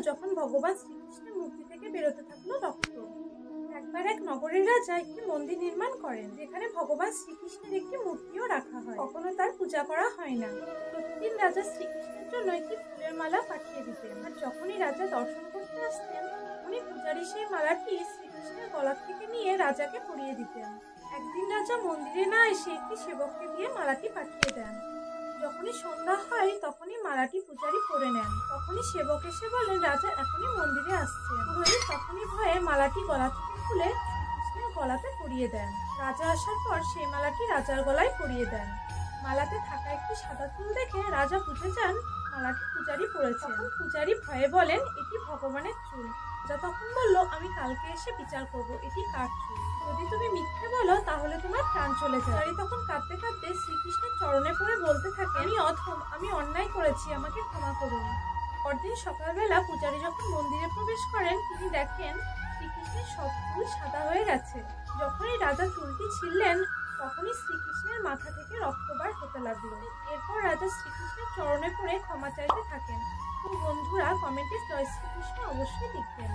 যখন ভগবান শ্রীকৃষ্ণের মূর্তি থেকে বেরোতে থাকলো রক্ত। একবার এক নগরের রাজা একটি মন্দির নির্মাণ করেন, যেখানে ভগবান শ্রীকৃষ্ণের একটি মূর্তিও রাখা হয়। কখনো তার পূজা করা হয় না। প্রতিদিন রাজা শ্রীকৃষ্ণের জন্য একটি ফুলের মালা পাঠিয়ে দিতেন, আর যখনই রাজা দর্শন করতে আসতেন তখনই পূজারী সেই মালাটি শ্রীকৃষ্ণের গলা থেকে নিয়ে রাজাকে পরিয়ে দিতেন। একদিন রাজা মন্দিরে না এসে একটি সেবককে দিয়ে মালাটি পাঠিয়ে দেন। যখনই সন্ধ্যা হয় তখনই মালাটি পূজারী পরে নেন। তখনই সেবক এসে বলেন রাজা এখনই মন্দিরে আসছেন। পুরোহিত তখনই ভয়ে মালাটি গলা থেকে খুলে শ্রীকৃষ্ণের গলাতে পরিয়ে দেন। রাজা আসার পর সেই মালাটি রাজার গলায় পরিয়ে দেন। মালাতে থাকা একটি সাদা ফুল দেখে রাজা বুঝে যান মালাটি পূজারী পরেছে। তখন পূজারী ভয়ে বলেন এটি ভগবানের চুল। রাজা তখন বলল আমি কালকে এসে বিচার করব এটি কার চুল। যদি তুমি মিথ্যে বলো তাহলে তোমার প্রাণ চলে যায়। পূজারী তখন কাঁদতে কাঁদতে শ্রীকৃষ্ণের চরণে পড়ে বলতে থাকে আমি অধম, আমি অন্যায় করেছি, আমাকে ক্ষমা করুন। পরদিন সকালবেলা পূজারী যখন মন্দিরে প্রবেশ করেন তিনি দেখেন শ্রীকৃষ্ণের সব চুল সাদা হয়ে গেছে। যখনই রাজা চুলটি ছিঁড়লেন তখনই শ্রীকৃষ্ণের মাথা থেকে রক্তবার হতে লাগলো। এরপর রাজা শ্রীকৃষ্ণের চরণে পড়ে ক্ষমা চাইতে থাকেন। তো বন্ধুরা কমেন্টে জয় শ্রীকৃষ্ণ অবশ্যই লিখবেন।